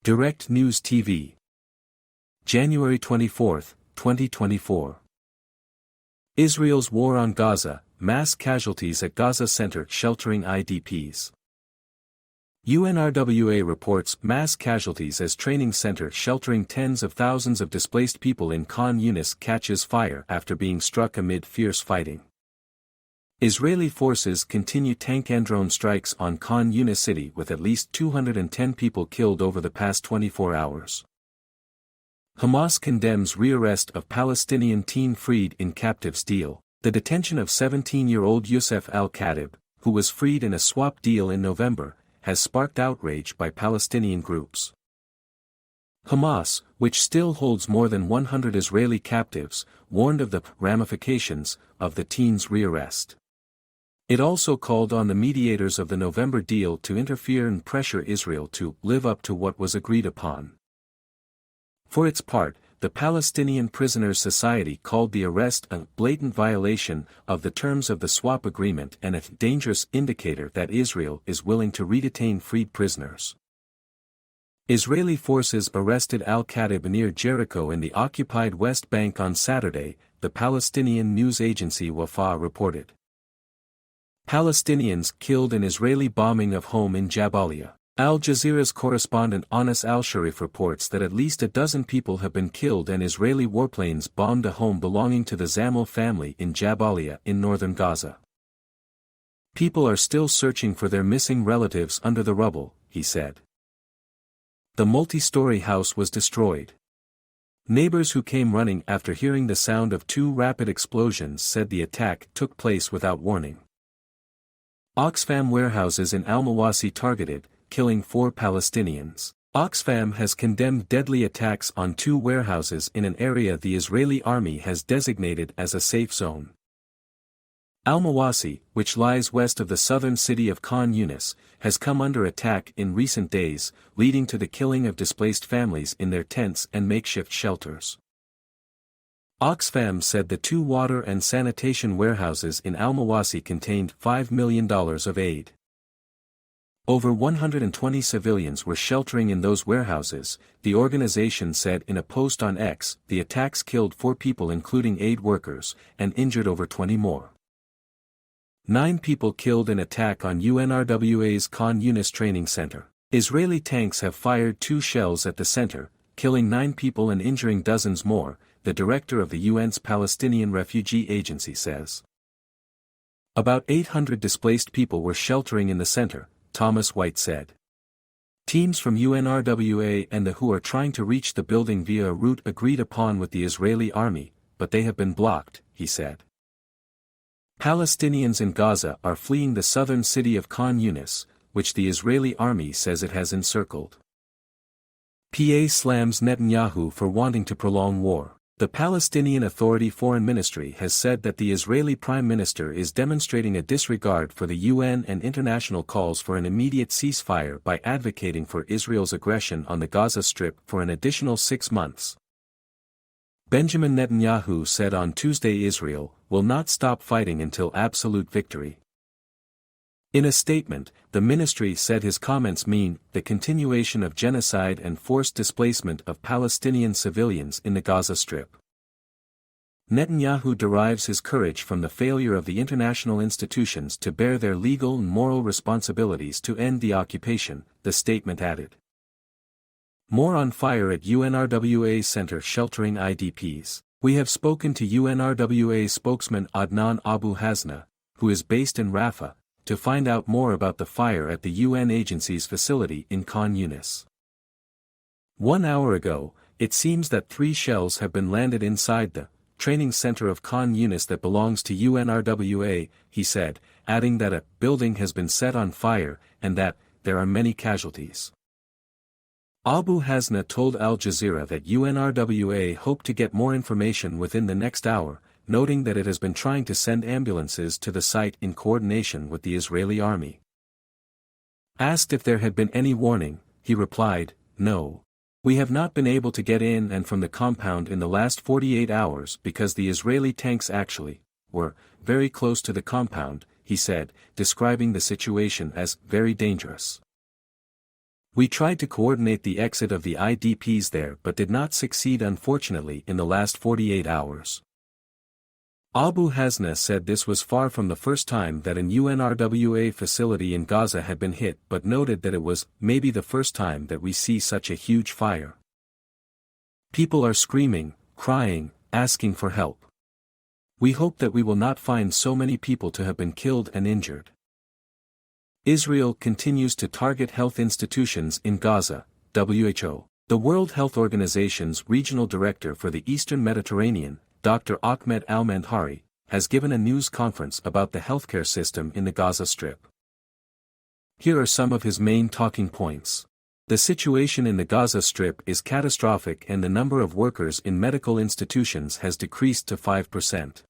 Direct News TV. January 24, 2024. Israel's war on Gaza, mass casualties at Gaza center sheltering IDPs. UNRWA reports mass casualties as training center sheltering tens of thousands of displaced people in Khan Yunis catches fire after being struck amid fierce fighting. Israeli forces continue tank and drone strikes on Khan Yunis city with at least 210 people killed over the past 24 hours. Hamas condemns rearrest of Palestinian teen freed in captives deal. The detention of 17-year-old Youssef al-Khatib, who was freed in a swap deal in November, has sparked outrage by Palestinian groups. Hamas, which still holds more than 100 Israeli captives, warned of the ramifications of the teen's rearrest. It also called on the mediators of the November deal to interfere and pressure Israel to live up to what was agreed upon. For its part, the Palestinian Prisoners Society called the arrest a blatant violation of the terms of the swap agreement and a dangerous indicator that Israel is willing to redetain freed prisoners. Israeli forces arrested al-Khatib near Jericho in the occupied West Bank on Saturday, the Palestinian news agency Wafa reported. Palestinians killed in Israeli bombing of home in Jabalia. Al Jazeera's correspondent Anas al-Sharif reports that at least a dozen people have been killed and Israeli warplanes bombed a home belonging to the Zamil family in Jabalia in northern Gaza. People are still searching for their missing relatives under the rubble, he said. The multi-story house was destroyed. Neighbors who came running after hearing the sound of two rapid explosions said the attack took place without warning. Oxfam warehouses in Al-Mawasi targeted, killing 4 Palestinians. Oxfam has condemned deadly attacks on 2 warehouses in an area the Israeli army has designated as a safe zone. Al-Mawasi, which lies west of the southern city of Khan Yunis, has come under attack in recent days, leading to the killing of displaced families in their tents and makeshift shelters. Oxfam said the 2 water and sanitation warehouses in Al-Mawasi contained $5 million of aid. Over 120 civilians were sheltering in those warehouses, the organization said in a post on X. The attacks killed 4 people including aid workers, and injured over 20 more. 9 people killed in attack on UNRWA's Khan Yunis training center. Israeli tanks have fired 2 shells at the center, killing 9 people and injuring dozens more, the director of the UN's Palestinian Refugee Agency says. About 800 displaced people were sheltering in the center, Thomas White said. Teams from UNRWA and the WHO are trying to reach the building via a route agreed upon with the Israeli army, but they have been blocked, he said. Palestinians in Gaza are fleeing the southern city of Khan Yunis, which the Israeli army says it has encircled. PA slams Netanyahu for wanting to prolong war. The Palestinian Authority Foreign Ministry has said that the Israeli Prime Minister is demonstrating a disregard for the UN and international calls for an immediate ceasefire by advocating for Israel's aggression on the Gaza Strip for an additional 6 months. Benjamin Netanyahu said on Tuesday Israel will not stop fighting until absolute victory. In a statement, the ministry said his comments mean the continuation of genocide and forced displacement of Palestinian civilians in the Gaza Strip. Netanyahu derives his courage from the failure of the international institutions to bear their legal and moral responsibilities to end the occupation, the statement added. More on fire at UNRWA center sheltering IDPs. We have spoken to UNRWA spokesman Adnan Abu Hasna, who is based in Rafah, to find out more about the fire at the UN agency's facility in Khan Yunis. 1 hour ago, it seems that 3 shells have been landed inside the training center of Khan Yunis that belongs to UNRWA, he said, adding that a building has been set on fire and that there are many casualties. Abu Hasna told Al Jazeera that UNRWA hoped to get more information within the next hour, noting that it has been trying to send ambulances to the site in coordination with the Israeli army. Asked if there had been any warning, he replied, "No. We have not been able to get in and from the compound in the last 48 hours because the Israeli tanks actually were very close to the compound," he said, describing the situation as very dangerous. We tried to coordinate the exit of the IDPs there but did not succeed unfortunately in the last 48 hours. Abu Hasna said this was far from the first time that an UNRWA facility in Gaza had been hit but noted that it was maybe the first time that we see such a huge fire. People are screaming, crying, asking for help. We hope that we will not find so many people to have been killed and injured. Israel continues to target health institutions in Gaza, WHO. The World Health Organization's regional director for the Eastern Mediterranean, Dr. Ahmed Al-Mandhari, has given a news conference about the healthcare system in the Gaza Strip. Here are some of his main talking points. The situation in the Gaza Strip is catastrophic and the number of workers in medical institutions has decreased to 5%.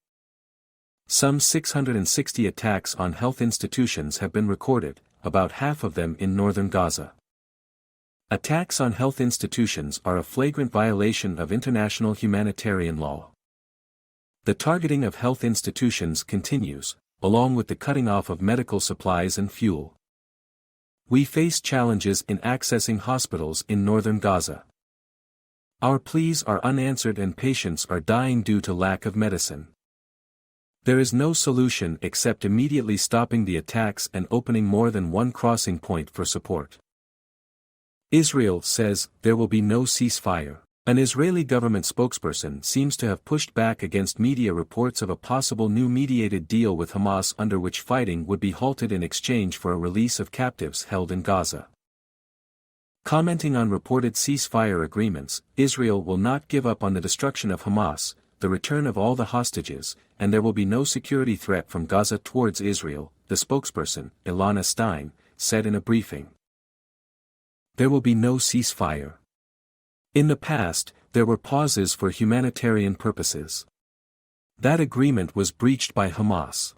Some 660 attacks on health institutions have been recorded, about half of them in northern Gaza. Attacks on health institutions are a flagrant violation of international humanitarian law. The targeting of health institutions continues, along with the cutting off of medical supplies and fuel. We face challenges in accessing hospitals in northern Gaza. Our pleas are unanswered and patients are dying due to lack of medicine. There is no solution except immediately stopping the attacks and opening more than one crossing point for support. Israel says there will be no ceasefire. An Israeli government spokesperson seems to have pushed back against media reports of a possible new mediated deal with Hamas under which fighting would be halted in exchange for a release of captives held in Gaza. Commenting on reported ceasefire agreements, Israel will not give up on the destruction of Hamas, the return of all the hostages, and there will be no security threat from Gaza towards Israel, the spokesperson, Ilana Stein, said in a briefing. There will be no ceasefire. In the past, there were pauses for humanitarian purposes. That agreement was breached by Hamas.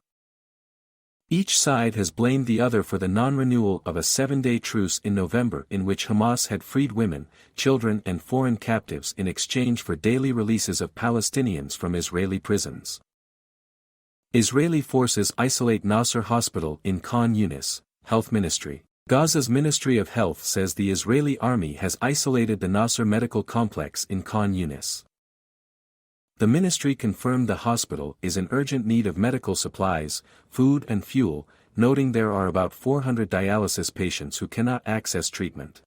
Each side has blamed the other for the non-renewal of a 7-day truce in November in which Hamas had freed women, children and foreign captives in exchange for daily releases of Palestinians from Israeli prisons. Israeli forces isolate Nasser Hospital in Khan Yunis, Health Ministry. Gaza's Ministry of Health says the Israeli army has isolated the Nasser medical complex in Khan Yunis. The ministry confirmed the hospital is in urgent need of medical supplies, food and fuel, noting there are about 400 dialysis patients who cannot access treatment.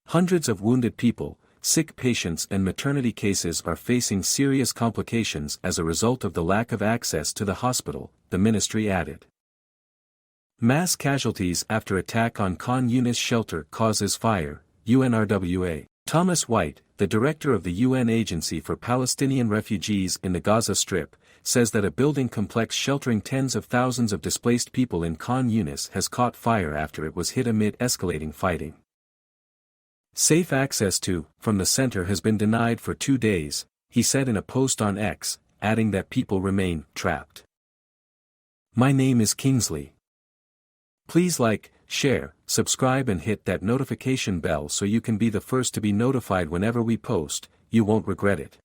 Hundreds of wounded people, sick patients and maternity cases are facing serious complications as a result of the lack of access to the hospital, the ministry added. Mass casualties after attack on Khan Yunis shelter causes fire, UNRWA. Thomas White, the director of the UN Agency for Palestinian Refugees in the Gaza Strip, says that a building complex sheltering tens of thousands of displaced people in Khan Yunis has caught fire after it was hit amid escalating fighting. Safe access from the center has been denied for 2 days, he said in a post on X, adding that people remain trapped. My name is Kingsley. Please like, share, subscribe and hit that notification bell so you can be the first to be notified whenever we post, you won't regret it.